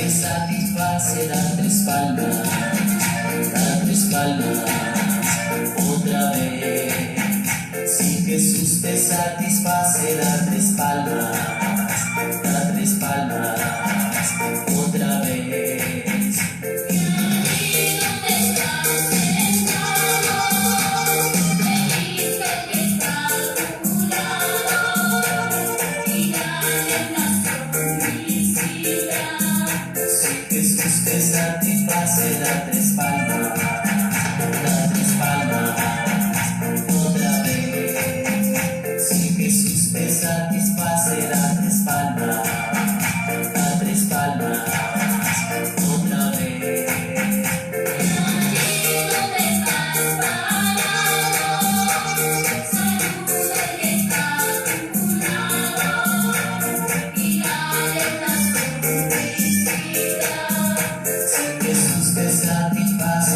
Satisface, da tres palmas, otra vez. Si Jesús te satisface, da tres palmas, otra vez. Y donde estás sentado, feliz el que está a tu lado, y dale una sonrisita. Si Jesús te satisface, da tres palmas, otra vez. Si Jesús te satisface, da tres palmas, otra vez. Y donde estás parado, saluda al que está a tu lado, y dale una sonrisita. Si Jesús te satisface,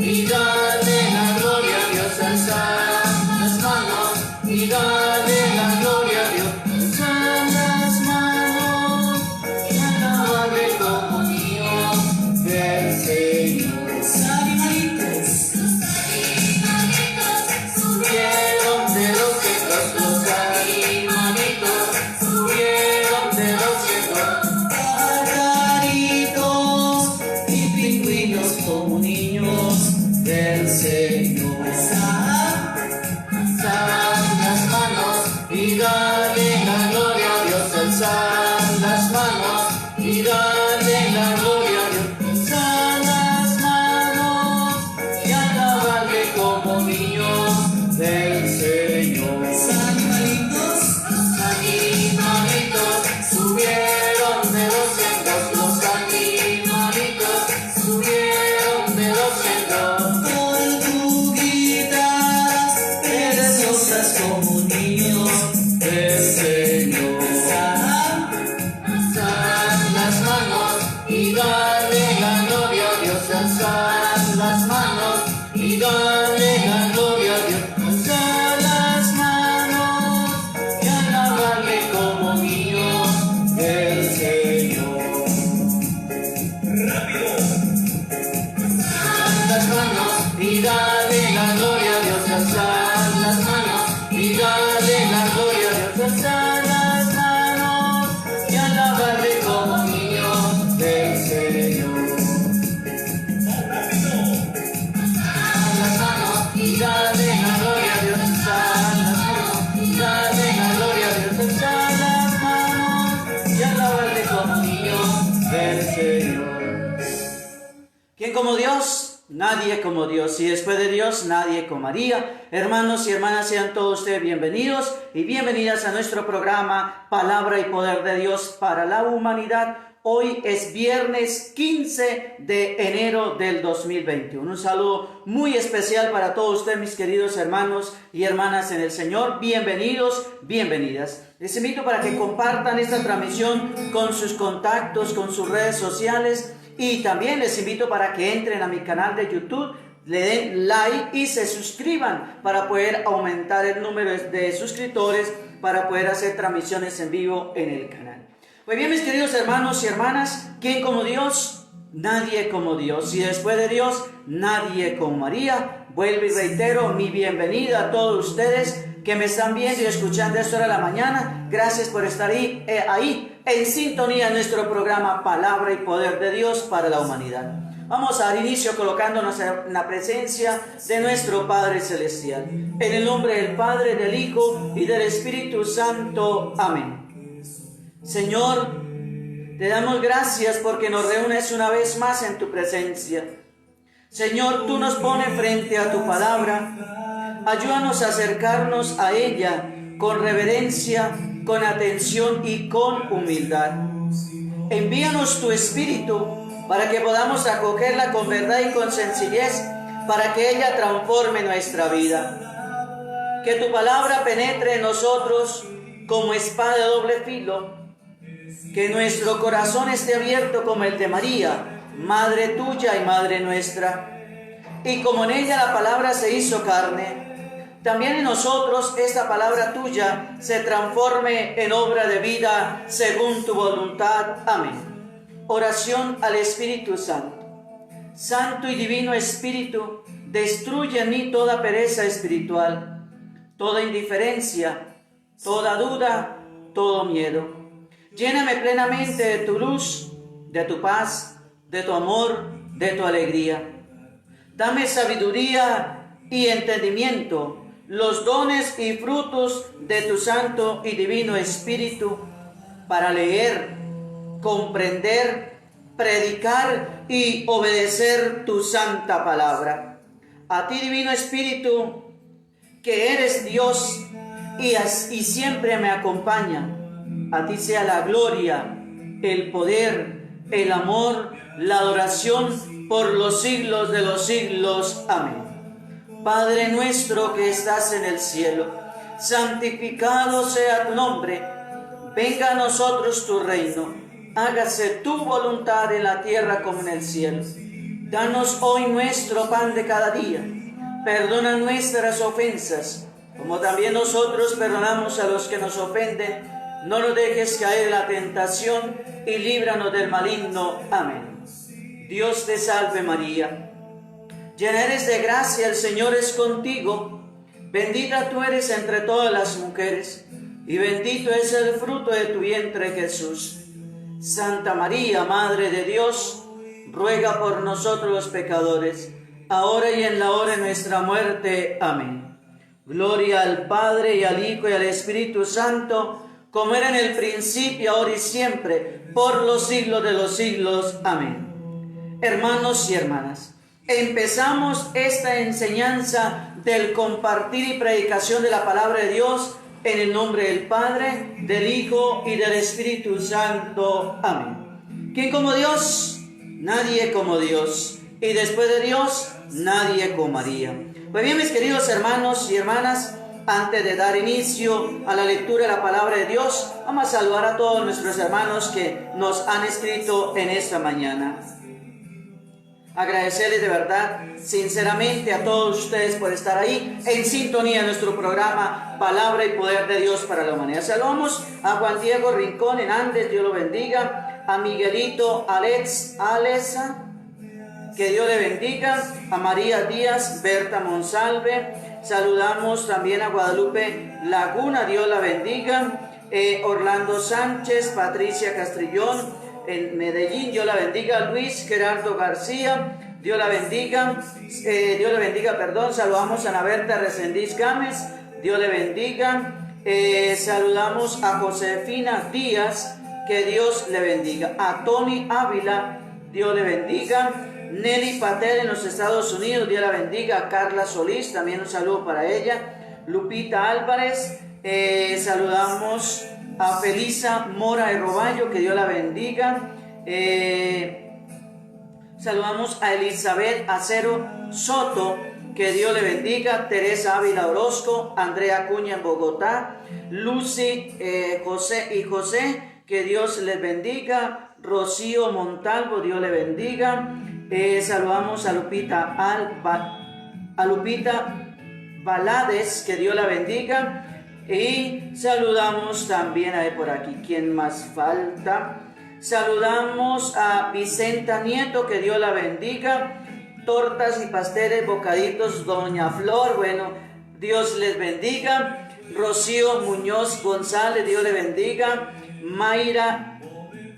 y dale la gloria a Dios. Alza las manos y dale la gloria a Dios. Alza las manos y alabarle como Dios del Señor. Los animalitos subieron de los cielos, los animalitos subieron de los cielos. Pajaritos y pingüinos como niños del Señor. Alza las manos y dale la gloria a Dios. Alza las manos y dale la gloria a Dios. Alza las manos y alabarle como niños del Señor. Los animalitos subieron de los cielos, los animalitos subieron de los cielos. Tortuguitas perezosas como niños del Señor. Alza las manos y dale la gloria a Dios. Alza las manos y dale la gloria a Dios. Alza las manos y alabarle como niños del Señor. Alza las manos y dale la gloria a Dios. Alza las manos y dale la gloria a Dios. Alza las manos y alabarle como niños del Señor. Las manos y dale la gloria a Dios. Alza las manos y dale la gloria a Dios. Alza las manos y alabarle como niños del Señor. ¿Quién como Dios? Nadie como Dios. Y después de Dios, nadie como María. Hermanos y hermanas, sean todos ustedes bienvenidos y bienvenidas a nuestro programa Palabra y Poder de Dios para la Humanidad. Hoy es viernes 15 de enero del 2021. Un saludo muy especial para todos ustedes, mis queridos hermanos y hermanas en el Señor. Bienvenidos, bienvenidas. Les invito para que compartan esta transmisión con sus contactos, con sus redes sociales. Y también les invito para que entren a mi canal de YouTube, le den like y se suscriban para poder aumentar el número de suscriptores, para poder hacer transmisiones en vivo en el canal. Pues bien, mis queridos hermanos y hermanas, ¿quién como Dios? Nadie como Dios. Y después de Dios, nadie como María. Vuelvo y reitero mi bienvenida a todos ustedes que me están viendo y escuchando a esta hora de la mañana. Gracias por estar ahí en sintonía en nuestro programa Palabra y Poder de Dios para la Humanidad. Vamos a dar inicio colocándonos en la presencia de nuestro Padre Celestial. En el nombre del Padre, del Hijo y del Espíritu Santo. Amén. Señor, te damos gracias porque nos reúnes una vez más en tu presencia. Señor, tú nos pones frente a tu palabra. Ayúdanos a acercarnos a ella con reverencia, con atención y con humildad. Envíanos tu Espíritu para que podamos acogerla con verdad y con sencillez, para que ella transforme nuestra vida. Que tu palabra penetre en nosotros como espada de doble filo. Que nuestro corazón esté abierto como el de María, Madre tuya y Madre nuestra. Y como en ella la palabra se hizo carne, también en nosotros esta palabra tuya se transforme en obra de vida según tu voluntad. Amén. Oración al Espíritu Santo. Santo y divino Espíritu, destruye en mí toda pereza espiritual, toda indiferencia, toda duda, todo miedo. Lléname plenamente de tu luz, de tu paz, de tu amor, de tu alegría. Dame sabiduría y entendimiento, los dones y frutos de tu Santo y Divino Espíritu, para leer, comprender, predicar y obedecer tu santa palabra. A ti, Divino Espíritu, que eres Dios y siempre me acompaña, a ti sea la gloria, el poder, el amor, la adoración por los siglos de los siglos. Amén. Padre nuestro que estás en el cielo, santificado sea tu nombre. Venga a nosotros tu reino. Hágase tu voluntad en la tierra como en el cielo. Danos hoy nuestro pan de cada día. Perdona nuestras ofensas, como también nosotros perdonamos a los que nos ofenden. No nos dejes caer en la tentación y líbranos del maligno. Amén. Dios te salve María, llena eres de gracia, el Señor es contigo. Bendita tú eres entre todas las mujeres, y bendito es el fruto de tu vientre Jesús. Santa María, Madre de Dios, ruega por nosotros los pecadores, ahora y en la hora de nuestra muerte. Amén. Gloria al Padre, y al Hijo, y al Espíritu Santo, como era en el principio, ahora y siempre, por los siglos de los siglos. Amén. Hermanos y hermanas, empezamos esta enseñanza del compartir y predicación de la palabra de Dios en el nombre del Padre, del Hijo y del Espíritu Santo. Amén. ¿Quién como Dios? Nadie como Dios. Y después de Dios, nadie como María. Pues bien, mis queridos hermanos y hermanas, antes de dar inicio a la lectura de la palabra de Dios, vamos a saludar a todos nuestros hermanos que nos han escrito en esta mañana. Agradecerles de verdad, sinceramente, a todos ustedes por estar ahí en sintonía de nuestro programa Palabra y Poder de Dios para la Humanidad. Saludamos a Juan Diego Rincón Hernández, Dios lo bendiga. A Miguelito Alesa, que Dios le bendiga. A María Díaz, Berta Monsalve. Saludamos también a Guadalupe Laguna, Dios la bendiga. Orlando Sánchez, Patricia Castrillón en Medellín, Dios la bendiga. Luis Gerardo García, Dios la bendiga. Saludamos a Ana Berta Resendiz Gámez, Dios le bendiga. Saludamos a Josefina Díaz, que Dios le bendiga. A Tony Ávila, Dios le bendiga. Nelly Patel en los Estados Unidos, Dios la bendiga. A Carla Solís, también un saludo para ella. Lupita Álvarez, saludamos a Felisa Mora de Roballo, que Dios la bendiga. Saludamos a Elizabeth Acero Soto, que Dios le bendiga. Teresa Ávila Orozco, Andrea Cuña en Bogotá, Lucy, José, que Dios les bendiga. Rocío Montalvo, Dios le bendiga. Saludamos a Lupita Balades, que Dios la bendiga. Y saludamos también a por aquí, ¿quién más falta? Saludamos a Vicenta Nieto, que Dios la bendiga. Tortas y pasteles, bocaditos, Doña Flor, bueno, Dios les bendiga. Rocío Muñoz González, Dios le bendiga. Mayra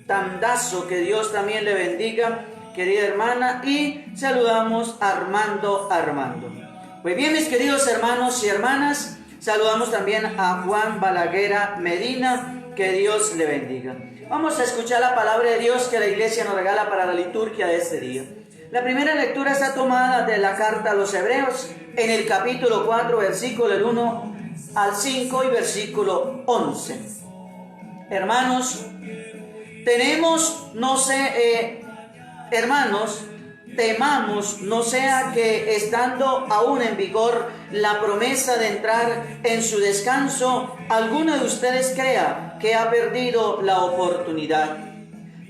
Tandazo, que Dios también le bendiga, querida hermana. Y saludamos a Armando. Pues bien, mis queridos hermanos y hermanas, saludamos también a Juan Balaguera Medina, que Dios le bendiga. Vamos a escuchar la palabra de Dios que la iglesia nos regala para la liturgia de este día. La primera lectura está tomada de la carta a los Hebreos, en el capítulo 4, versículo del 1 al 5 y versículo 11. Hermanos, temamos no sea que estando aún en vigor la promesa de entrar en su descanso, alguno de ustedes crea que ha perdido la oportunidad.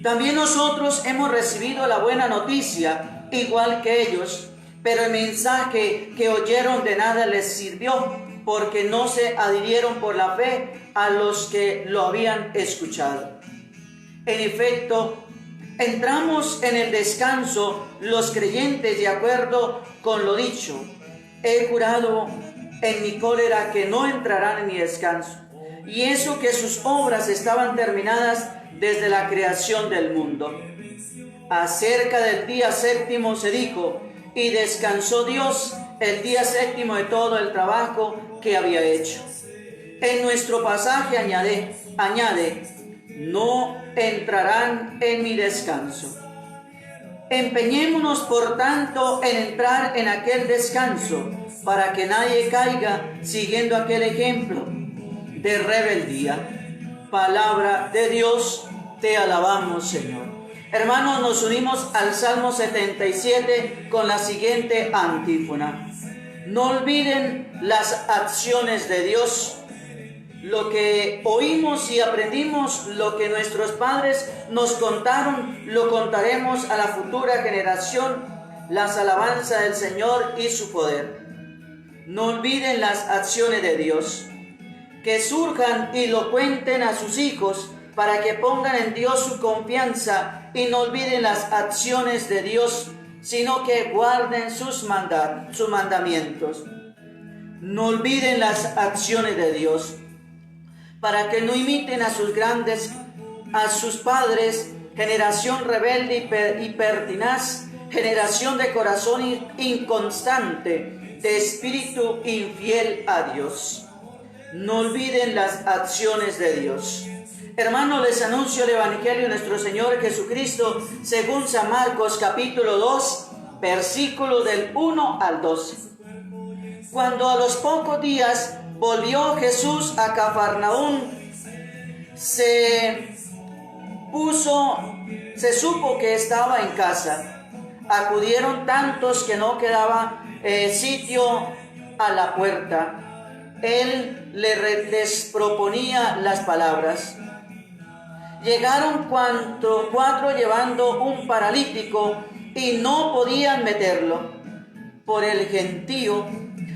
También nosotros hemos recibido la buena noticia, igual que ellos, pero el mensaje que oyeron de nada les sirvió, porque no se adhirieron por la fe a los que lo habían escuchado. En efecto, entramos en el descanso los creyentes de acuerdo con lo dicho. He jurado en mi cólera que no entrarán en mi descanso. Y eso que sus obras estaban terminadas desde la creación del mundo. Acerca del día séptimo se dijo, y descansó Dios el día séptimo de todo el trabajo que había hecho. En nuestro pasaje añade, no entrarán en mi descanso. Empeñémonos, por tanto, en entrar en aquel descanso, para que nadie caiga siguiendo aquel ejemplo de rebeldía. Palabra de Dios, te alabamos, Señor. Hermanos, nos unimos al Salmo 77 con la siguiente antífona. No olviden las acciones de Dios. Lo que oímos y aprendimos, lo que nuestros padres nos contaron, lo contaremos a la futura generación. las alabanzas del Señor y su poder. No olviden las acciones de Dios. Que surjan y lo cuenten a sus hijos para que pongan en Dios su confianza y no olviden las acciones de Dios, sino que guarden sus mandamientos. No olviden las acciones de Dios, para que no imiten a sus grandes, a sus padres, generación rebelde y pertinaz, generación de corazón inconstante, de espíritu infiel a Dios. No olviden las acciones de Dios. Hermanos, les anuncio el Evangelio de nuestro Señor Jesucristo según San Marcos capítulo 2, versículos del 1 al 12. Cuando a los pocos días volvió Jesús a Cafarnaúm, se supo que estaba en casa. Acudieron tantos que no quedaba sitio a la puerta. Él les proponía las palabras. Llegaron cuatro llevando un paralítico y no podían meterlo por el gentío.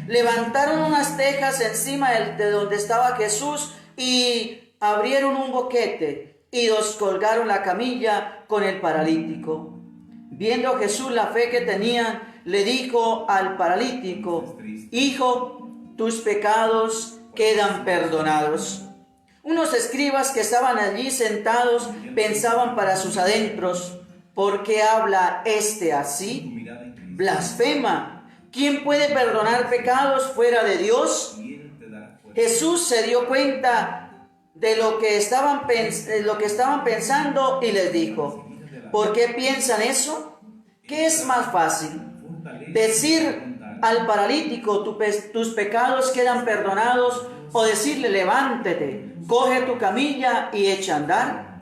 Levantaron unas tejas encima de donde estaba Jesús y abrieron un boquete y colgaron la camilla con el paralítico. Viendo Jesús la fe que tenían, le dijo al paralítico: Hijo, tus pecados quedan perdonados. Unos escribas que estaban allí sentados pensaban para sus adentros: ¿por qué habla este así? Blasfema. ¿Quién puede perdonar pecados fuera de Dios? Jesús se dio cuenta de lo que estaban pensando y les dijo: ¿por qué piensan eso? ¿Qué es más fácil? ¿Decir al paralítico tus pecados quedan perdonados, o decirle: levántate, coge tu camilla y echa a andar?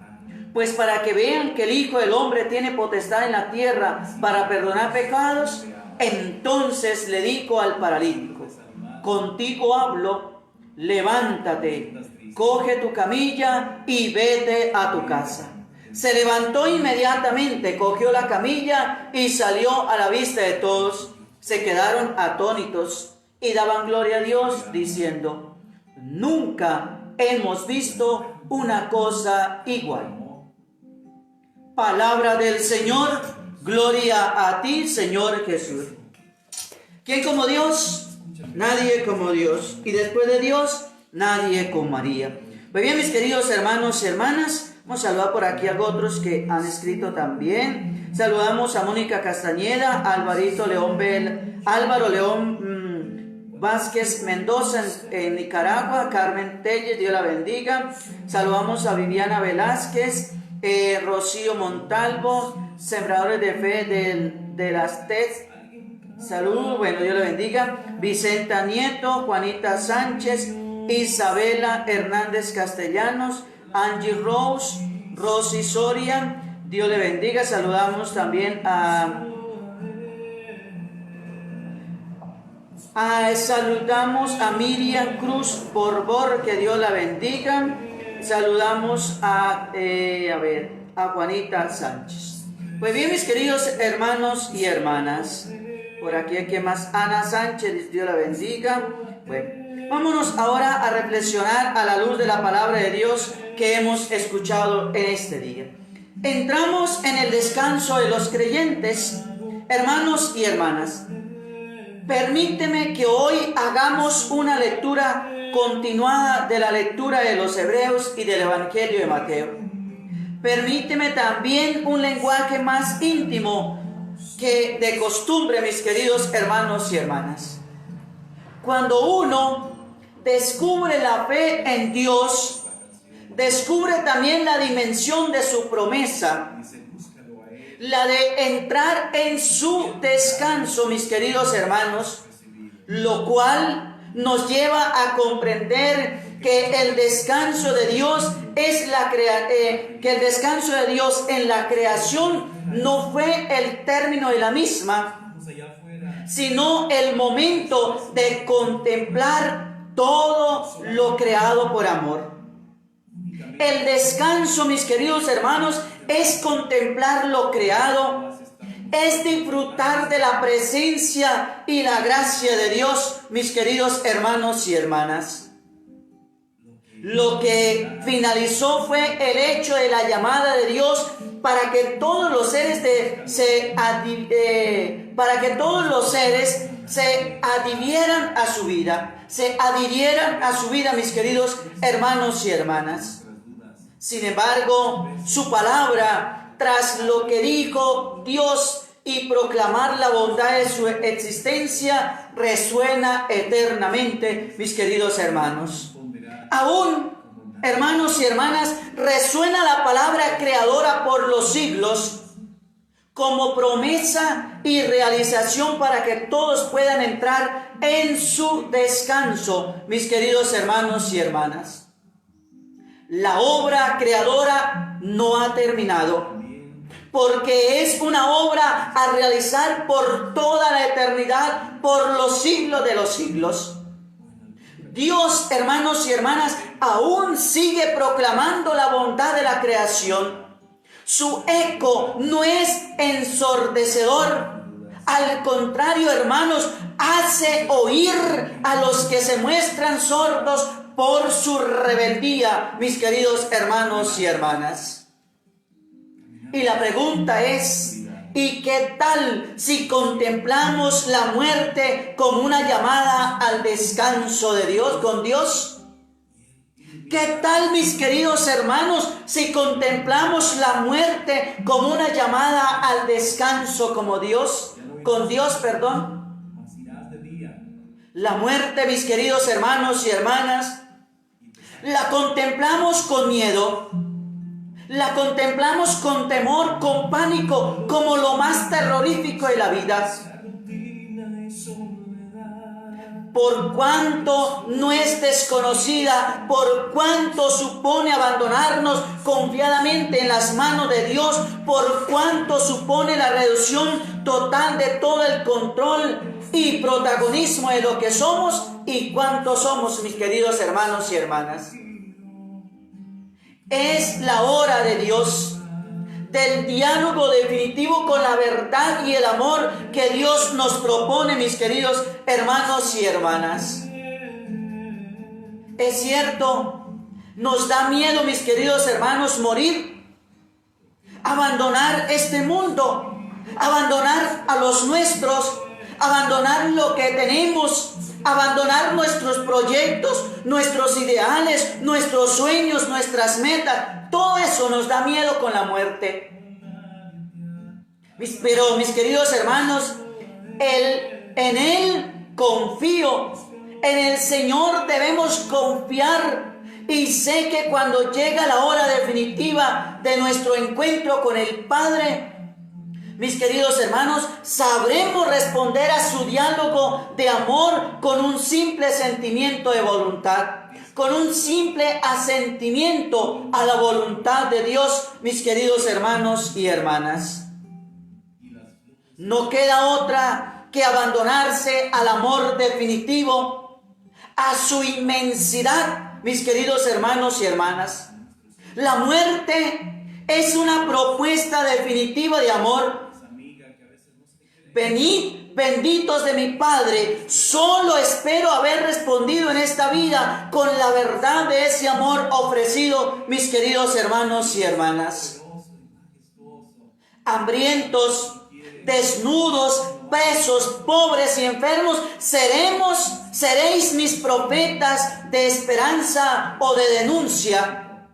Pues para que vean que el Hijo del Hombre tiene potestad en la tierra para perdonar pecados, entonces le dijo al paralítico: contigo hablo, levántate, coge tu camilla y vete a tu casa. Se levantó inmediatamente, cogió la camilla y salió a la vista de todos. Se quedaron atónitos y daban gloria a Dios, diciendo: nunca hemos visto una cosa igual. Palabra del Señor, gloria a ti, Señor Jesús. ¿Quién como Dios? Nadie como Dios. Y después de Dios, nadie como María. Pues bien, mis queridos hermanos y hermanas, vamos a saludar por aquí a otros que han escrito también. Saludamos a Mónica Castañeda, a Álvaro León Vázquez Mendoza en Nicaragua, Carmen Telles, Dios la bendiga. Saludamos a Viviana Velázquez, Rocío Montalvo, Sembradores de Fe de las TES. Salud, bueno, Dios la bendiga. Vicenta Nieto, Juanita Sánchez, Isabela Hernández Castellanos, Angie Rose, Rosy Soria, Dios le bendiga. Saludamos también saludamos a Miriam Cruz Borbor, que Dios la bendiga. Saludamos a Juanita Sánchez. Pues bien, mis queridos hermanos y hermanas, por aquí hay que más, Ana Sánchez, Dios la bendiga. Bueno, vámonos ahora a reflexionar a la luz de la palabra de Dios que hemos escuchado en este día. Entramos en el descanso de los creyentes, hermanos y hermanas. Permíteme que hoy hagamos una lectura continuada de la lectura de los Hebreos y del Evangelio de Mateo. Permíteme también un lenguaje más íntimo que de costumbre, mis queridos hermanos y hermanas. Cuando uno descubre la fe en Dios, descubre también la dimensión de su promesa, la de entrar en su descanso, mis queridos hermanos, lo cual nos lleva a comprender que el descanso de Dios que el descanso de Dios en la creación no fue el término de la misma, sino el momento de contemplar todo lo creado por amor. El descanso, mis queridos hermanos, es contemplar lo creado, es disfrutar de la presencia y la gracia de Dios, mis queridos hermanos y hermanas. Lo que finalizó fue el hecho de la llamada de Dios para que todos los seres se adhirieran a su vida, mis queridos hermanos y hermanas. Sin embargo, su palabra, tras lo que dijo Dios y proclamar la bondad de su existencia, resuena eternamente, mis queridos hermanos. Aún, hermanos y hermanas, resuena la palabra creadora por los siglos como promesa y realización para que todos puedan entrar en su descanso, mis queridos hermanos y hermanas. La obra creadora no ha terminado, porque es una obra a realizar por toda la eternidad, por los siglos de los siglos. Dios, hermanos y hermanas, aún sigue proclamando la bondad de la creación. Su eco no es ensordecedor. Al contrario, hermanos, hace oír a los que se muestran sordos por su rebeldía, mis queridos hermanos y hermanas. Y la pregunta es, ¿y qué tal si contemplamos la muerte como una llamada al descanso de Dios, con Dios? ¿Qué tal, mis queridos hermanos, si contemplamos la muerte como una llamada al descanso con Dios? La muerte, mis queridos hermanos y hermanas, la contemplamos con miedo. La contemplamos con temor, con pánico, como lo más terrorífico de la vida. Por cuanto no es desconocida, por cuanto supone abandonarnos confiadamente en las manos de Dios, por cuanto supone la reducción total de todo el control y protagonismo de lo que somos y cuánto somos, mis queridos hermanos y hermanas. Es la hora de Dios, del diálogo definitivo con la verdad y el amor que Dios nos propone, mis queridos hermanos y hermanas. Es cierto, nos da miedo, mis queridos hermanos, morir, abandonar este mundo, abandonar a los nuestros, abandonar lo que tenemos, abandonar nuestros proyectos, nuestros ideales, nuestros sueños, nuestras metas. Todo eso nos da miedo con la muerte. Pero, mis queridos hermanos, en Él confío. En el Señor debemos confiar. Y sé que cuando llega la hora definitiva de nuestro encuentro con el Padre, mis queridos hermanos, sabremos responder a su diálogo de amor con un simple sentimiento de voluntad, con un simple asentimiento a la voluntad de Dios, mis queridos hermanos y hermanas. No queda otra que abandonarse al amor definitivo, a su inmensidad, mis queridos hermanos y hermanas. La muerte es una propuesta definitiva de amor. Venid, benditos de mi Padre, solo espero haber respondido en esta vida con la verdad de ese amor ofrecido, mis queridos hermanos y hermanas. Hambrientos, desnudos, presos, pobres y enfermos, seréis mis profetas de esperanza o de denuncia.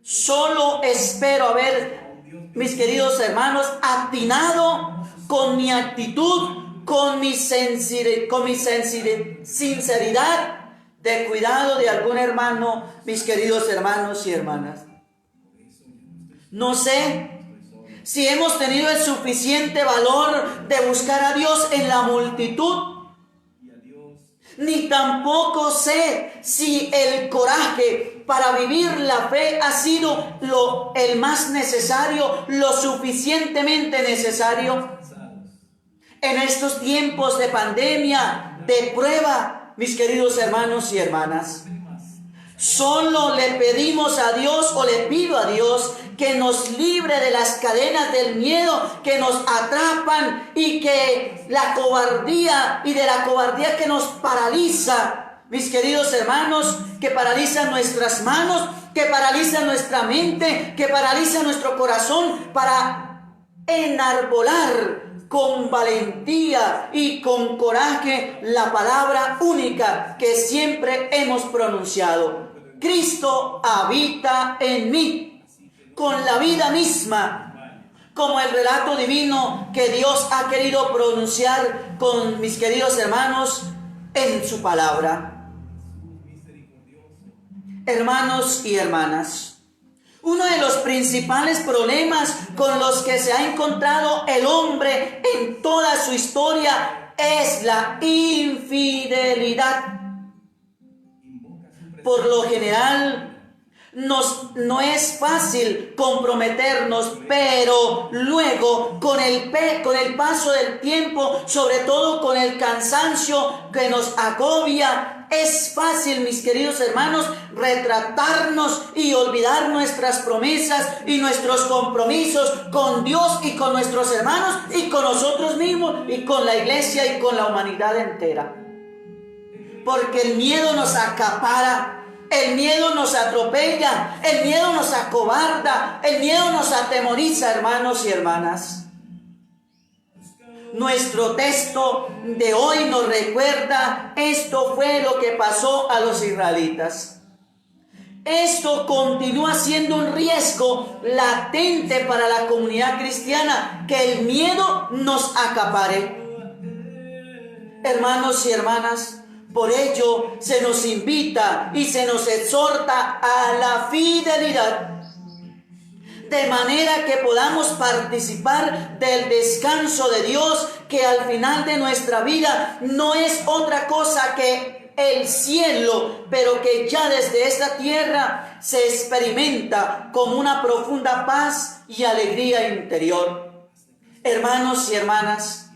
Solo espero haber, mis queridos hermanos, atinado con mi actitud, con mi sinceridad de cuidado de algún hermano, mis queridos hermanos y hermanas. No sé si hemos tenido el suficiente valor de buscar a Dios en la multitud, ni tampoco sé si el coraje para vivir la fe ha sido el más necesario, lo suficientemente necesario. En estos tiempos de pandemia, de prueba, mis queridos hermanos y hermanas, Solo le pedimos a Dios, o le pido a Dios, que nos libre de las cadenas del miedo que nos atrapan y que la cobardía y de la cobardía que nos paraliza, mis queridos hermanos, que paraliza nuestras manos, que paraliza nuestra mente, que paraliza nuestro corazón para enarbolar con valentía y con coraje la palabra única que siempre hemos pronunciado. Cristo habita en mí, con la vida misma, como el relato divino que Dios ha querido pronunciar con mis queridos hermanos en su palabra. Hermanos y hermanas, uno de los principales problemas con los que se ha encontrado el hombre en toda su historia es la infidelidad. Por lo general, no es fácil comprometernos, pero luego con el paso del tiempo, sobre todo con el cansancio que nos agobia, es fácil, mis queridos hermanos, retratarnos y olvidar nuestras promesas y nuestros compromisos con Dios y con nuestros hermanos y con nosotros mismos y con la iglesia y con la humanidad entera. Porque el miedo nos acapara. El miedo nos atropella, el miedo nos acobarda, el miedo nos atemoriza, hermanos y hermanas. Nuestro texto de hoy nos recuerda, esto fue lo que pasó a los israelitas. Esto continúa siendo un riesgo latente para la comunidad cristiana, que el miedo nos acapare. Hermanos y hermanas, por ello se nos invita y se nos exhorta a la fidelidad, de manera que podamos participar del descanso de Dios, que al final de nuestra vida no es otra cosa que el cielo, pero que ya desde esta tierra se experimenta como una profunda paz y alegría interior. Hermanos y hermanas,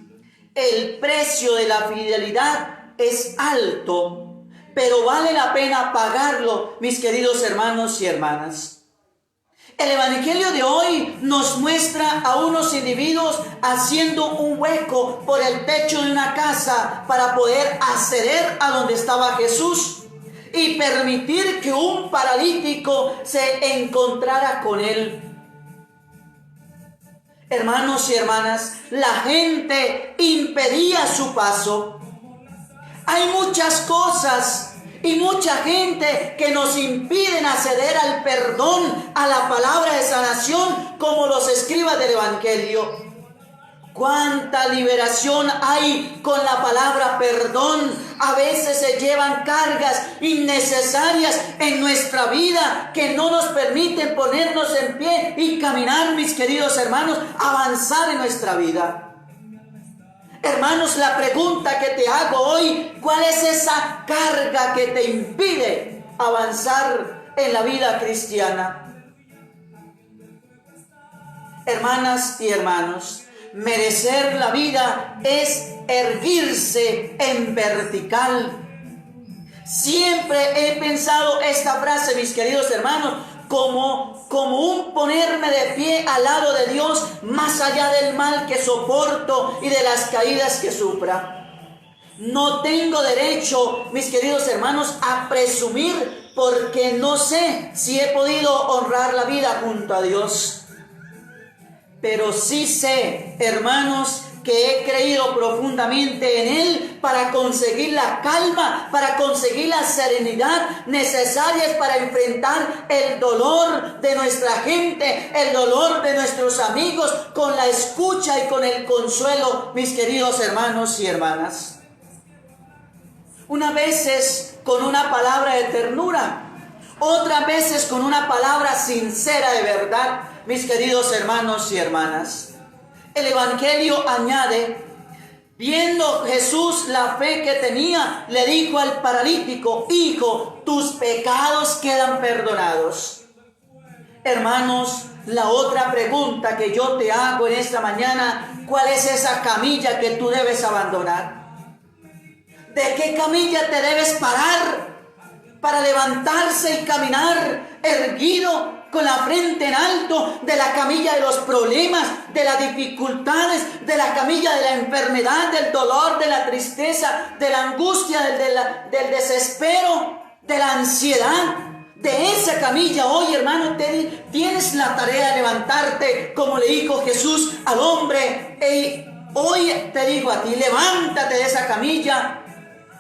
el precio de la fidelidad es alto, pero vale la pena pagarlo, mis queridos hermanos y hermanas. El evangelio de hoy nos muestra a unos individuos haciendo un hueco por el techo de una casa para poder acceder a donde estaba Jesús y permitir que un paralítico se encontrara con él. Hermanos y hermanas, la gente impedía su paso. Hay muchas cosas y mucha gente que nos impiden acceder al perdón, a la palabra de sanación, como los escribas del evangelio. Cuánta liberación hay con la palabra perdón. A veces se llevan cargas innecesarias en nuestra vida que no nos permiten ponernos en pie y caminar, mis queridos hermanos, avanzar en nuestra vida. Hermanos, la pregunta que te hago hoy, ¿cuál es esa carga que te impide avanzar en la vida cristiana? Hermanas y hermanos, merecer la vida es erguirse en vertical. Siempre he pensado esta frase, mis queridos hermanos, como un ponerme de pie al lado de Dios, más allá del mal que soporto y de las caídas que sufra. No tengo derecho, mis queridos hermanos, a presumir, porque no sé si he podido honrar la vida junto a Dios. Pero sí sé, hermanos, que he creído profundamente en Él para conseguir la calma, para conseguir la serenidad necesarias para enfrentar el dolor de nuestra gente, el dolor de nuestros amigos, con la escucha y con el consuelo, mis queridos hermanos y hermanas. Unas veces con una palabra de ternura, otras veces con una palabra sincera de verdad, mis queridos hermanos y hermanas. El evangelio añade, viendo Jesús la fe que tenía, le dijo al paralítico: hijo, tus pecados quedan perdonados. Hermanos, la otra pregunta que yo te hago en esta mañana, ¿cuál es esa camilla que tú debes abandonar? ¿De qué camilla te debes parar? para levantarse y caminar erguido, con la frente en alto, de la camilla de los problemas, de las dificultades, de la camilla de la enfermedad, del dolor, de la tristeza, de la angustia, del desespero, de la ansiedad. De esa camilla hoy, hermano, tienes la tarea de levantarte, como le dijo Jesús al hombre. Hoy te digo a ti, levántate de esa camilla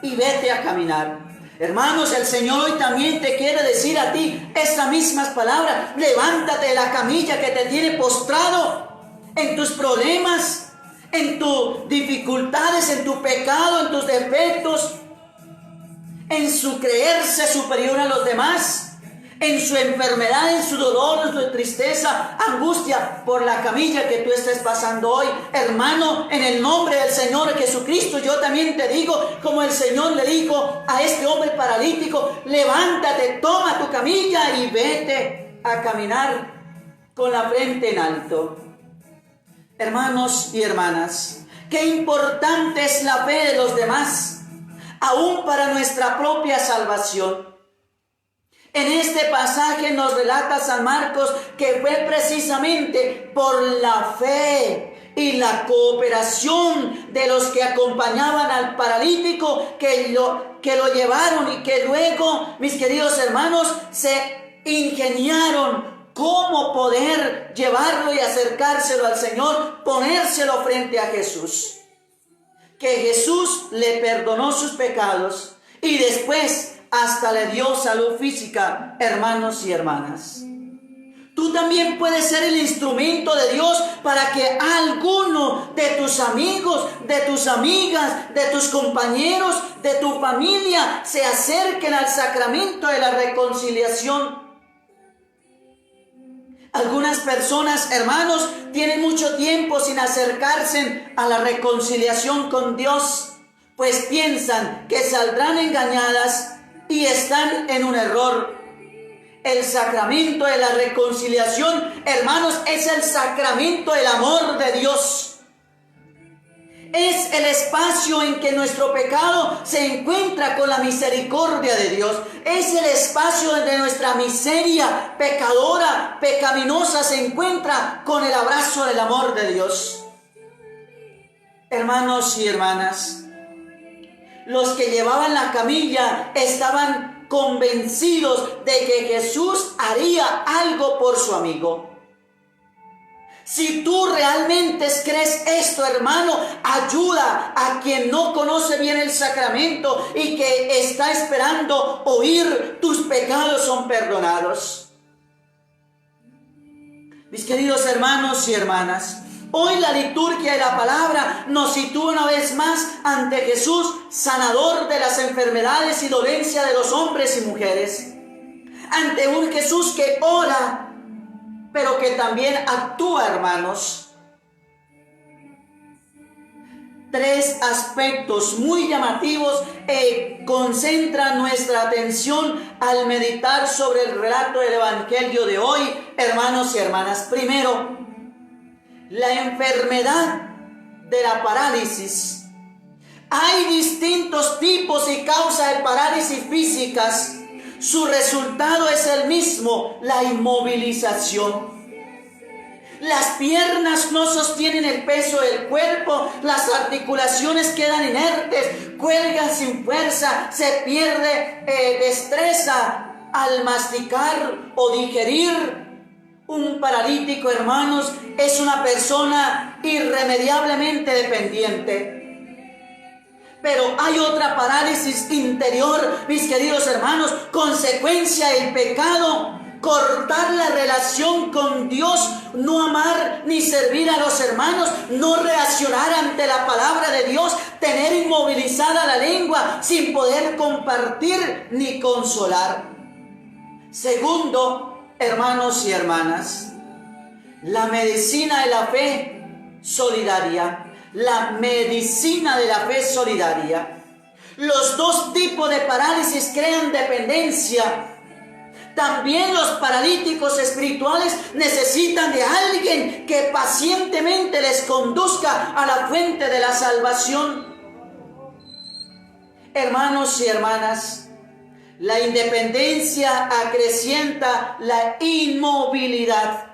y vete a caminar. Hermanos, el Señor hoy también te quiere decir a ti estas mismas palabras. Levántate de la camilla que te tiene postrado en tus problemas, en tus dificultades, en tu pecado, en tus defectos, en su creerse superior a los demás, en su enfermedad, en su dolor, en su tristeza, angustia, por la camilla que tú estés pasando hoy. Hermano, en el nombre del Señor Jesucristo, yo también te digo, como el Señor le dijo a este hombre paralítico, levántate, toma tu camilla y vete a caminar con la frente en alto. Hermanos y hermanas, qué importante es la fe de los demás, aún para nuestra propia salvación. En este pasaje nos relata San Marcos que fue precisamente por la fe y la cooperación de los que acompañaban al paralítico que lo llevaron, y que luego, mis queridos hermanos, se ingeniaron cómo poder llevarlo y acercárselo al Señor, ponérselo frente a Jesús. Que Jesús le perdonó sus pecados y después hasta le dio salud física, hermanos y hermanas. Tú también puedes ser el instrumento de Dios para que alguno de tus amigos, de tus amigas, de tus compañeros, de tu familia se acerquen al sacramento de la reconciliación. Algunas personas, hermanos, tienen mucho tiempo sin acercarse a la reconciliación con Dios, pues piensan que saldrán engañadas y están en un error. El sacramento de la reconciliación, hermanos, es el sacramento del amor de Dios. Es el espacio en que nuestro pecado se encuentra con la misericordia de Dios. Es el espacio donde nuestra miseria pecadora, pecaminosa, se encuentra con el abrazo del amor de Dios. Hermanos y hermanas, los que llevaban la camilla estaban convencidos de que Jesús haría algo por su amigo. Si tú realmente crees esto, hermano, ayuda a quien no conoce bien el sacramento y que está esperando oír tus pecados son perdonados. Mis queridos hermanos y hermanas, hoy la liturgia de la palabra nos sitúa una vez más ante Jesús, sanador de las enfermedades y dolencias de los hombres y mujeres. Ante un Jesús que ora, pero que también actúa, hermanos. Tres aspectos muy llamativos concentran nuestra atención al meditar sobre el relato del Evangelio de hoy, hermanos y hermanas. Primero, la enfermedad de la parálisis. Hay distintos tipos y causas de parálisis físicas. Su resultado es el mismo, la inmovilización. Las piernas no sostienen el peso del cuerpo, las articulaciones quedan inertes, cuelgan sin fuerza, se pierde destreza al masticar o digerir. Un paralítico, hermanos, es una persona irremediablemente dependiente. Pero hay otra parálisis interior, mis queridos hermanos, consecuencia del pecado, cortar la relación con Dios, no amar ni servir a los hermanos, no reaccionar ante la palabra de Dios, tener inmovilizada la lengua sin poder compartir ni consolar. Segundo, hermanos y hermanas, la medicina de la fe solidaria. La medicina de la fe solidaria. Los dos tipos de parálisis crean dependencia. También los paralíticos espirituales necesitan de alguien que pacientemente les conduzca a la fuente de la salvación. Hermanos y hermanas, La independencia acrecienta la inmovilidad.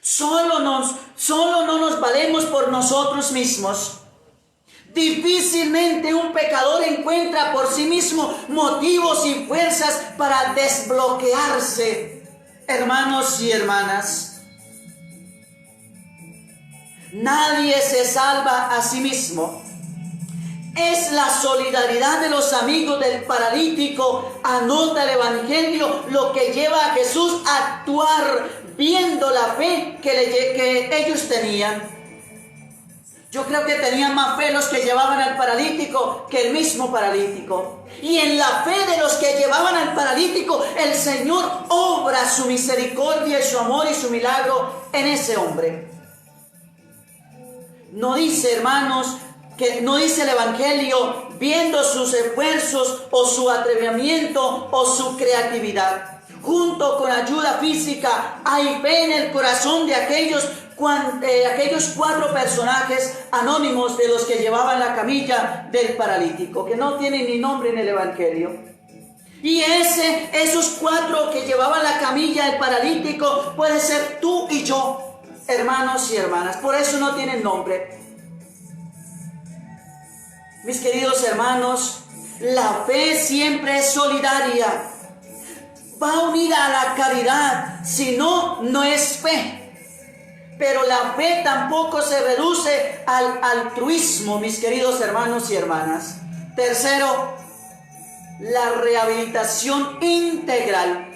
Solo no nos valemos por nosotros mismos. Difícilmente un pecador encuentra por sí mismo motivos y fuerzas para desbloquearse. Hermanos y hermanas, nadie se salva a sí mismo. Es la solidaridad de los amigos del paralítico, anota el Evangelio, lo que lleva a Jesús a actuar viendo la fe que ellos tenían. Yo creo que tenían más fe los que llevaban al paralítico que el mismo paralítico. Y en la fe de los que llevaban al paralítico, el Señor obra su misericordia y su amor y su milagro en ese hombre. No dice, hermanos, que no dice el Evangelio viendo sus esfuerzos o su atrevimiento o su creatividad. Junto con ayuda física hay fe en el corazón de aquellos 4 personajes anónimos de los que llevaban la camilla del paralítico, que no tienen ni nombre en el Evangelio. Y esos 4 que llevaban la camilla del paralítico puede ser tú y yo, hermanos y hermanas. Por eso no tienen nombre. Mis queridos hermanos, la fe siempre es solidaria. Va unida a la caridad, si no, no es fe. Pero la fe tampoco se reduce al altruismo, mis queridos hermanos y hermanas. Tercero, la rehabilitación integral.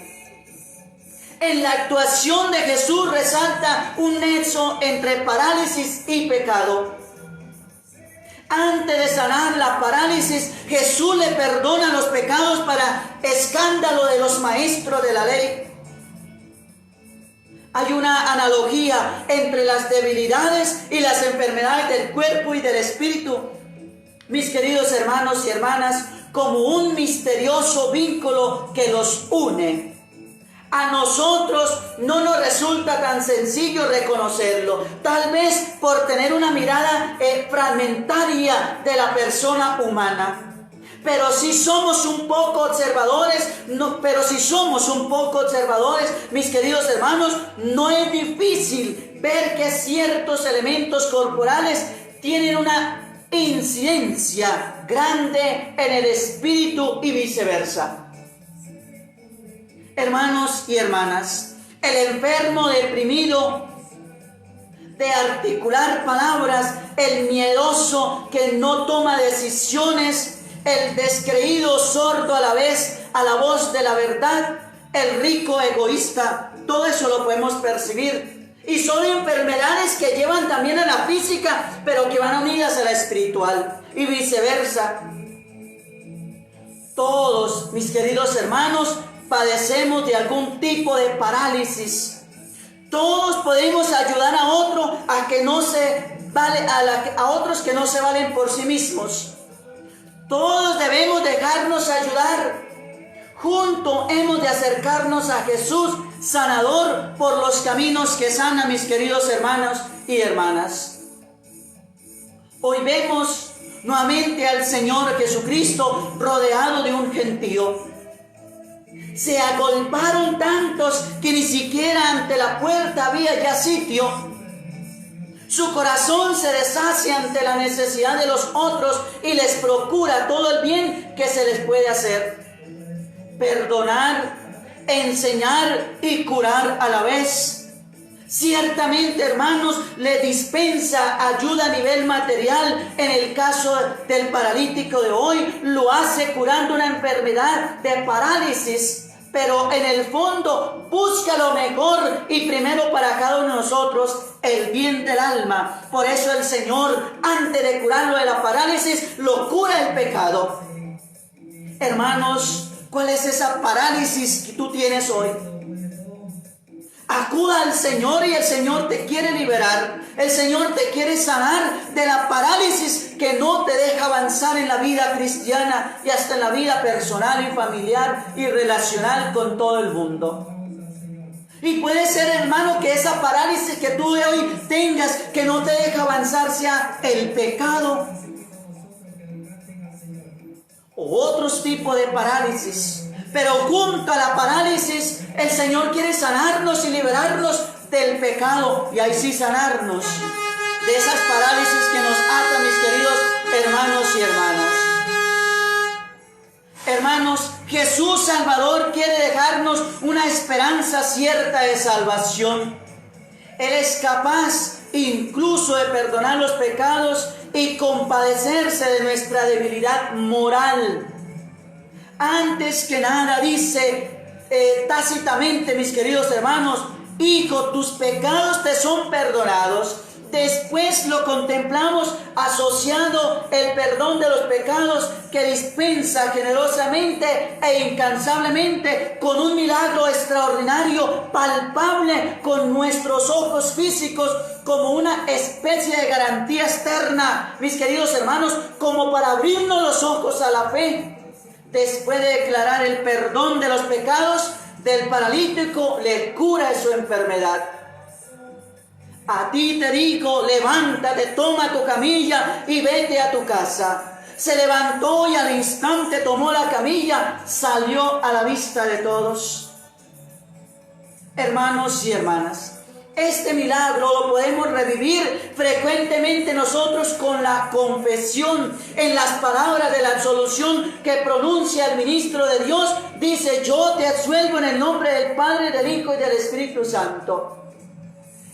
En la actuación de Jesús resalta un nexo entre parálisis y pecado. Antes de sanar la parálisis, Jesús le perdona los pecados para escándalo de los maestros de la ley. Hay una analogía entre las debilidades y las enfermedades del cuerpo y del espíritu, mis queridos hermanos y hermanas, como un misterioso vínculo que los une. A nosotros no nos resulta tan sencillo reconocerlo, tal vez por tener una mirada fragmentaria de la persona humana. Pero si somos un poco observadores, mis queridos hermanos, no es difícil ver que ciertos elementos corporales tienen una incidencia grande en el espíritu y viceversa. Hermanos y hermanas, el enfermo deprimido de articular palabras, el miedoso que no toma decisiones, el descreído sordo a la voz de la verdad, el rico egoísta, todo eso lo podemos percibir. Y son enfermedades que llevan también a la física, pero que van unidas a la espiritual y viceversa. Todos, mis queridos hermanos, padecemos de algún tipo de parálisis. Todos podemos ayudar a otros a otros que no se valen por sí mismos. Todos debemos dejarnos ayudar. Juntos hemos de acercarnos a Jesús, sanador, por los caminos que sana, mis queridos hermanos y hermanas. Hoy vemos nuevamente al Señor Jesucristo rodeado de un gentío. Se agolparon tantos que ni siquiera ante la puerta había ya sitio. Su corazón se deshace ante la necesidad de los otros y les procura todo el bien que se les puede hacer. Perdonar, enseñar y curar a la vez. Ciertamente, hermanos, le dispensa ayuda a nivel material. En el caso del paralítico de hoy, lo hace curando una enfermedad de parálisis. Pero en el fondo busca lo mejor y primero para cada uno de nosotros el bien del alma. Por eso el Señor, antes de curarlo de la parálisis, lo cura el pecado. Hermanos, ¿cuál es esa parálisis que tú tienes hoy? Acuda al Señor y el Señor te quiere liberar. El Señor te quiere sanar de la parálisis que no te deja avanzar en la vida cristiana y hasta en la vida personal y familiar y relacional con todo el mundo. Y puede ser, hermano, que esa parálisis que tú de hoy tengas que no te deja avanzar sea el pecado. o otros tipos de parálisis. Pero junto a la parálisis, el Señor quiere sanarnos y liberarnos del pecado. Y ahí sí sanarnos de esas parálisis que nos atan, mis queridos hermanos y hermanas. Hermanos, Jesús Salvador quiere dejarnos una esperanza cierta de salvación. Él es capaz incluso de perdonar los pecados y compadecerse de nuestra debilidad moral. Antes que nada dice tácitamente, mis queridos hermanos, hijo, tus pecados te son perdonados. Después lo contemplamos asociado el perdón de los pecados que dispensa generosamente e incansablemente con un milagro extraordinario, palpable con nuestros ojos físicos, como una especie de garantía externa, mis queridos hermanos, como para abrirnos los ojos a la fe. Después de declarar el perdón de los pecados del paralítico, le cura de su enfermedad. A ti te digo, levántate, toma tu camilla y vete a tu casa. Se levantó y al instante tomó la camilla, salió a la vista de todos. Hermanos y hermanas, este milagro lo podemos revivir frecuentemente nosotros con la confesión. En las palabras de la absolución que pronuncia el ministro de Dios, dice: yo te absuelvo en el nombre del Padre, del Hijo y del Espíritu Santo.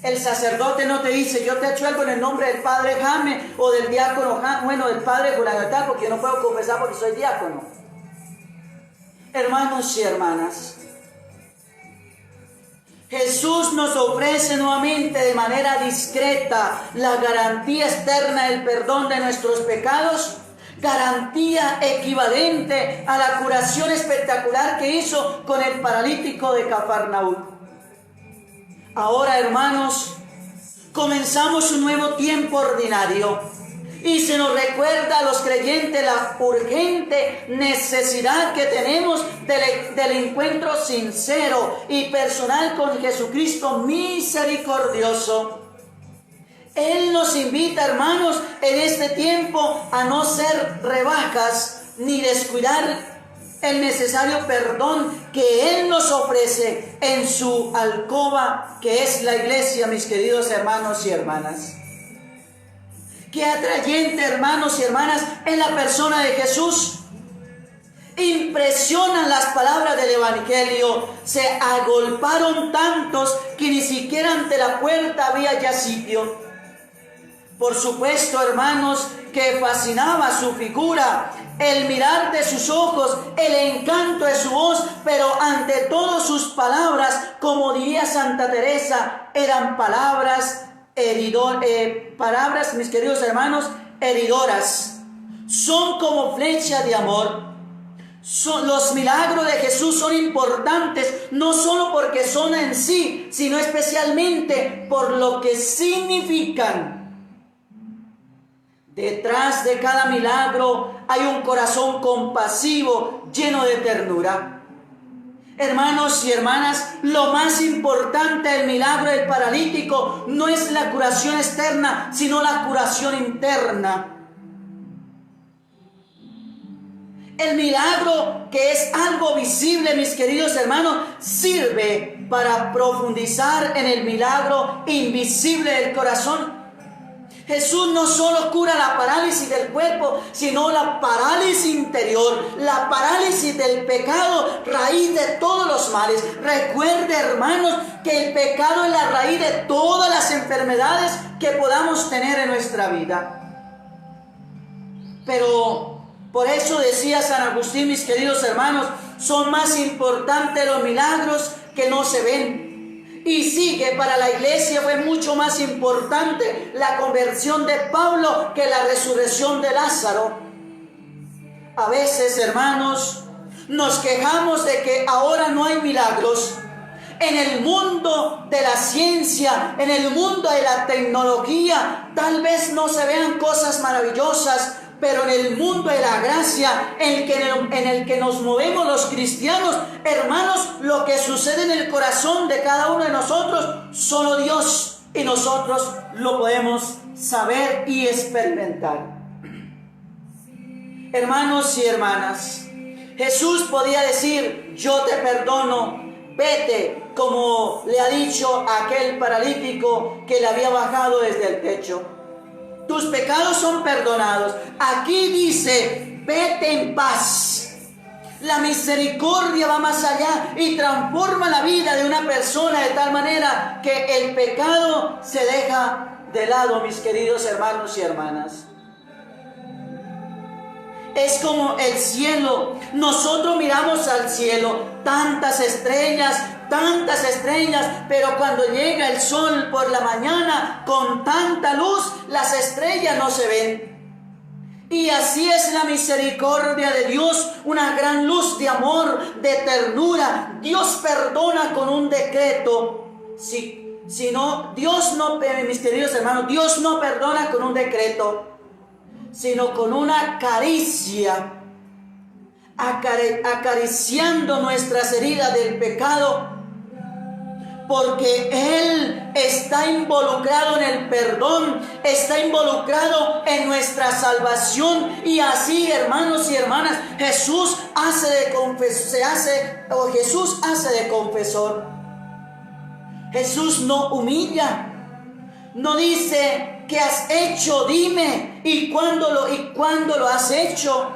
El sacerdote no te dice: yo te absuelvo en el nombre del Padre Jaime o del diácono del Padre Fulano, porque yo no puedo confesar porque soy diácono. Hermanos y hermanas, Jesús nos ofrece nuevamente de manera discreta la garantía externa del perdón de nuestros pecados, garantía equivalente a la curación espectacular que hizo con el paralítico de Cafarnaúm. Ahora, hermanos, comenzamos un nuevo tiempo ordinario y se nos recuerda a los creyentes la urgente necesidad que tenemos del encuentro sincero y personal con Jesucristo misericordioso. Él nos invita, hermanos, en este tiempo a no ser rebajas ni descuidar el necesario perdón que Él nos ofrece en su alcoba, que es la iglesia, mis queridos hermanos y hermanas. Qué atrayente, hermanos y hermanas, en la persona de Jesús. Impresionan las palabras del Evangelio. Se agolparon tantos que ni siquiera ante la puerta había ya sitio. Por supuesto, hermanos, que fascinaba su figura, el mirar de sus ojos, el encanto de su voz, pero ante todo sus palabras, como diría Santa Teresa, eran palabras mis queridos hermanos, heridoras. Son como flecha de amor. Los milagros de Jesús son importantes, no solo porque son en sí, sino especialmente por lo que significan. Detrás de cada milagro hay un corazón compasivo, lleno de ternura. Hermanos y hermanas, lo más importante del milagro del paralítico no es la curación externa, sino la curación interna. El milagro, que es algo visible, mis queridos hermanos, sirve para profundizar en el milagro invisible del corazón. Jesús no solo cura la parálisis del cuerpo, sino la parálisis interior, la parálisis del pecado, raíz de todos los males. Recuerde, hermanos, que el pecado es la raíz de todas las enfermedades que podamos tener en nuestra vida. Pero por eso decía San Agustín, mis queridos hermanos, son más importantes los milagros que no se ven. Y sí, que para la iglesia fue mucho más importante la conversión de Pablo que la resurrección de Lázaro. A veces, hermanos, nos quejamos de que ahora no hay milagros. En el mundo de la ciencia, en el mundo de la tecnología, tal vez no se vean cosas maravillosas, pero en el mundo de la gracia en el que nos movemos los cristianos, hermanos, lo que sucede en el corazón de cada uno de nosotros, solo Dios y nosotros lo podemos saber y experimentar. Hermanos y hermanas, Jesús podía decir, yo te perdono, vete, como le ha dicho a aquel paralítico que le había bajado desde el techo. Tus pecados son perdonados. Aquí dice, vete en paz. La misericordia va más allá y transforma la vida de una persona de tal manera que el pecado se deja de lado, mis queridos hermanos y hermanas. Es como el cielo. Nosotros miramos al cielo, tantas estrellas, pero cuando llega el sol por la mañana con tanta luz, las estrellas no se ven. Y así es la misericordia de Dios, una gran luz de amor, de ternura. Dios perdona con un decreto. Si no, Dios no, mis queridos hermanos, Dios no perdona con un decreto, sino con una caricia, acariciando nuestras heridas del pecado, porque Él está involucrado en el perdón, está involucrado en nuestra salvación. Y así, hermanos y hermanas, Jesús hace de confesor. Jesús no humilla, no dice, ¿qué has hecho? Dime, ¿y cuándo lo has hecho?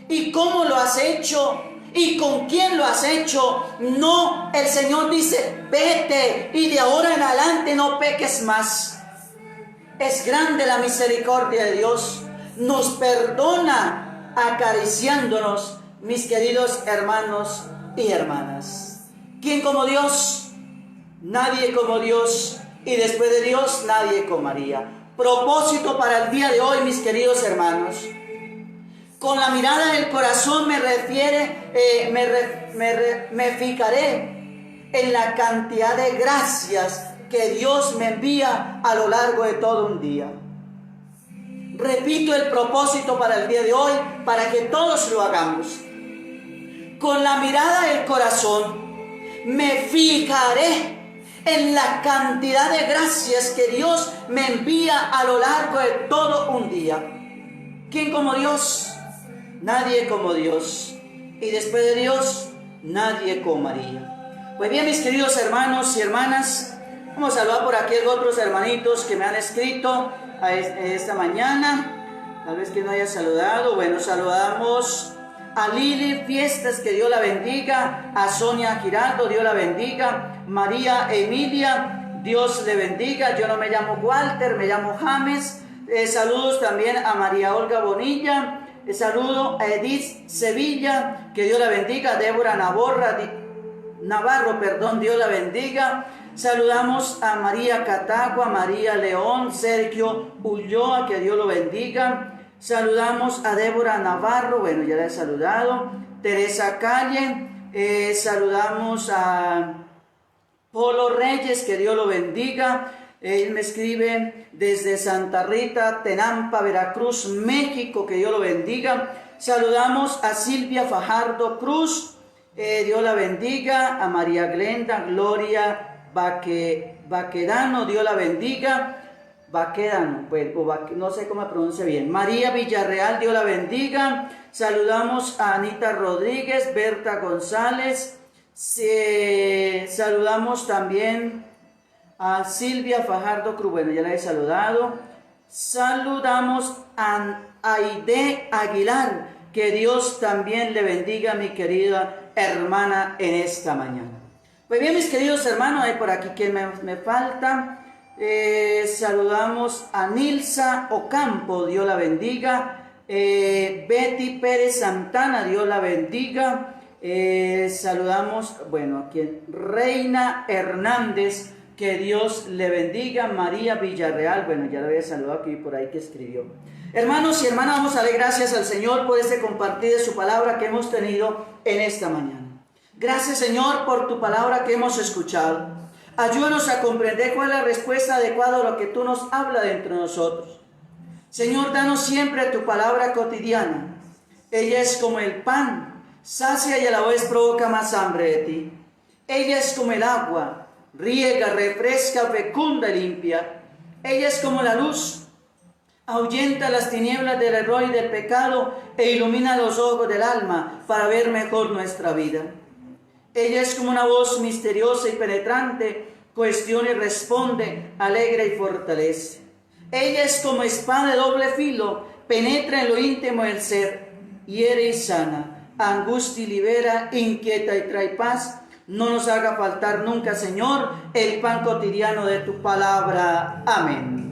¿Y cómo lo has hecho? ¿Y con quién lo has hecho? No, el Señor dice, vete y de ahora en adelante no peques más. Es grande la misericordia de Dios. Nos perdona acariciándonos, mis queridos hermanos y hermanas. ¿Quién como Dios? Nadie como Dios. Y después de Dios, nadie como María. Propósito para el día de hoy, mis queridos hermanos. Con la mirada del corazón me fijaré en la cantidad de gracias que Dios me envía a lo largo de todo un día. Repito el propósito para el día de hoy, para que todos lo hagamos. Con la mirada del corazón me fijaré en la cantidad de gracias que Dios me envía a lo largo de todo un día. ¿Quién como Dios? Nadie como Dios. Y después de Dios, nadie como María. Pues bien, mis queridos hermanos y hermanas, vamos a saludar por aquí a otros hermanitos que me han escrito esta mañana. Tal vez que no haya saludado. Bueno, saludamos a Lili Fiestas, que Dios la bendiga. A Sonia Giraldo, Dios la bendiga. María Emilia, Dios le bendiga. Yo no me llamo Walter, me llamo James. Saludos también a María Olga Bonilla. Saludo a Edith Sevilla, que Dios la bendiga. Débora Navarro, Dios la bendiga. Saludamos a María Catagua, María León, Sergio Ulloa, que Dios lo bendiga. Saludamos a Débora Navarro, bueno, ya la he saludado. Teresa Calle, saludamos a Polo Reyes, que Dios lo bendiga. Él me escribe desde Santa Rita, Tenampa, Veracruz, México, que Dios lo bendiga. Saludamos a Silvia Fajardo Cruz, Dios la bendiga. A María Glenda Gloria Baquedano, Dios la bendiga. Baquedano, no sé cómo pronuncia bien. María Villarreal, Dios la bendiga. Saludamos a Anita Rodríguez, Berta González. Saludamos también a Silvia Fajardo Cruz, bueno, ya la he saludado. Saludamos a Aide Aguilar, que Dios también le bendiga, mi querida hermana, en esta mañana. Pues bien, mis queridos hermanos, hay por aquí quien me falta. Saludamos a Nilsa Ocampo, Dios la bendiga. Betty Pérez Santana, Dios la bendiga. Saludamos, bueno, a quien Reina Hernández, que Dios le bendiga. María Villarreal, bueno, ya la había saludado aquí por ahí que escribió. Hermanos y hermanas, vamos a darle gracias al Señor por este compartir de su palabra que hemos tenido en esta mañana. Gracias, Señor, por tu palabra que hemos escuchado. Ayúdanos a comprender cuál es la respuesta adecuada a lo que tú nos hablas dentro de nosotros. Señor, danos siempre tu palabra cotidiana. Ella es como el pan, sacia y a la vez provoca más hambre de ti. Ella es como el agua, riega, refresca, fecunda y limpia. Ella es como la luz, Ahuyenta las tinieblas del error y del pecado e ilumina los ojos del alma para ver mejor nuestra vida. Ella es como una voz misteriosa y penetrante, cuestiona y responde, alegra y fortalece. Ella es como espada de doble filo, penetra en lo íntimo del ser, hiere y sana, angustia y libera, inquieta y trae paz. No nos haga faltar nunca, Señor, el pan cotidiano de tu palabra. Amén.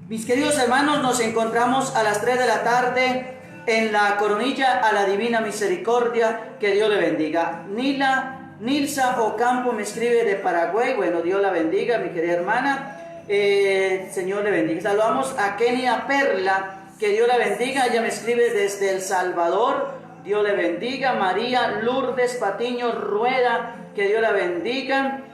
Mis queridos hermanos, nos encontramos a las 3 de la tarde en la coronilla a la Divina Misericordia. Que Dios le bendiga. Nilsa Ocampo me escribe de Paraguay. Bueno, Dios la bendiga, mi querida hermana. Señor le bendiga. Saludamos a Kenia Perla. Que Dios la bendiga. Ella me escribe desde El Salvador. Dios le bendiga. María Lourdes Patiño Rueda. Que Dios la bendiga.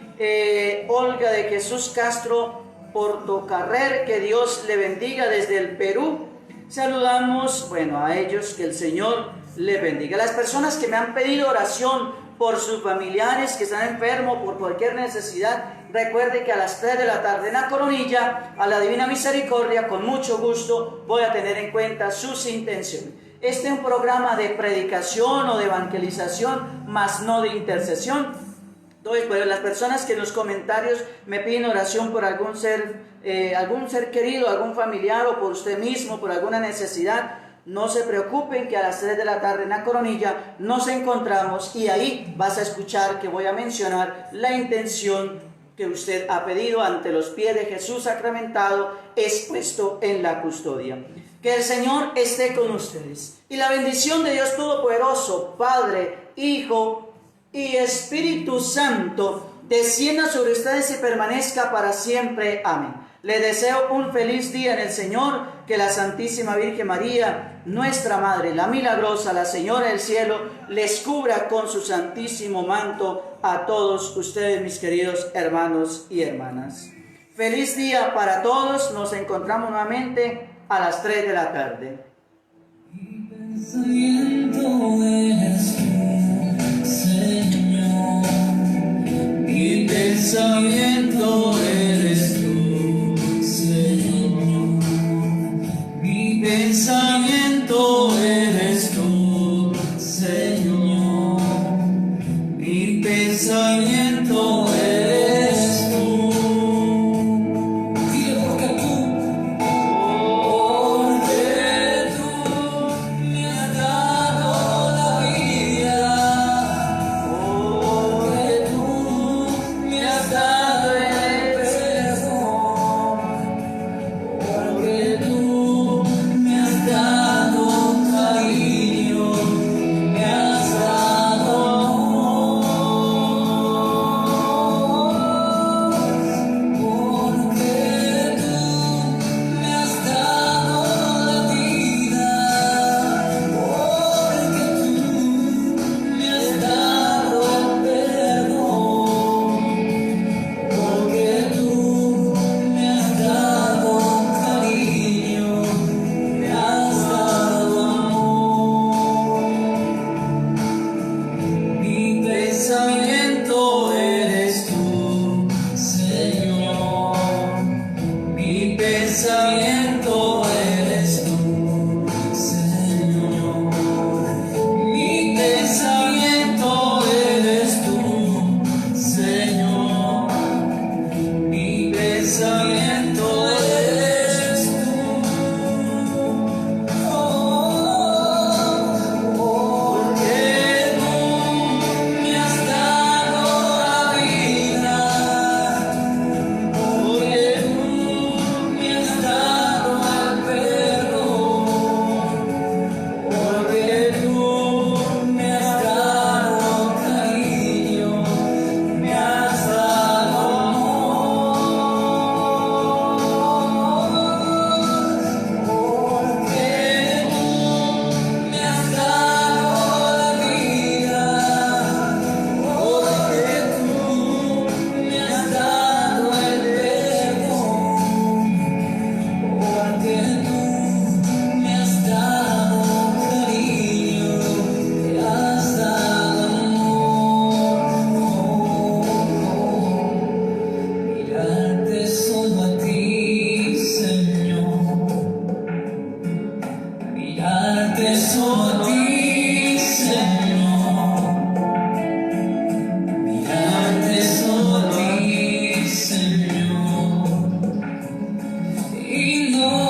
Olga de Jesús Castro Portocarrer, que Dios le bendiga desde el Perú. Saludamos, a ellos, que el Señor le bendiga. Las personas que me han pedido oración por sus familiares que están enfermos, por cualquier necesidad, recuerde que a las 3 de la tarde en la coronilla, a la Divina Misericordia, con mucho gusto voy a tener en cuenta sus intenciones. Este es un programa de predicación o de evangelización, más no de intercesión. Entonces, pues las personas que en los comentarios me piden oración por algún ser querido, algún familiar o por usted mismo, por alguna necesidad, no se preocupen que a las 3 de la tarde en la coronilla nos encontramos y ahí vas a escuchar que voy a mencionar la intención que usted ha pedido ante los pies de Jesús sacramentado, expuesto en la custodia. Que el Señor esté con ustedes y la bendición de Dios Todopoderoso, Padre, Hijo y Espíritu Santo, descienda sobre ustedes y permanezca para siempre. Amén. Les deseo un feliz día en el Señor, que la Santísima Virgen María, nuestra Madre, la Milagrosa, la Señora del Cielo, les cubra con su santísimo manto a todos ustedes, mis queridos hermanos y hermanas. Feliz día para todos, nos encontramos nuevamente a las 3 de la tarde. Mi pensamiento eres tú, Señor. Mi pensamiento eres tú, Señor. Mi pensamiento eres tú, Señor. Mi pensamiento eres tú. Dile porque tú me has dado la vida, porque tú me has dado el perdón, porque tú me has dado cariño, me has dado amor, porque tú me has dado la vida, porque tú me has dado perdón, porque tú me has dado cariño, me has dado amor. Mi pensamiento eres tú, Señor. Mi pensamiento eres tú, Señor. Mi pensamiento eres tú, Señor. Mi pensamiento eres tú. Porque tú me has dado la vida, porque tú me has dado y no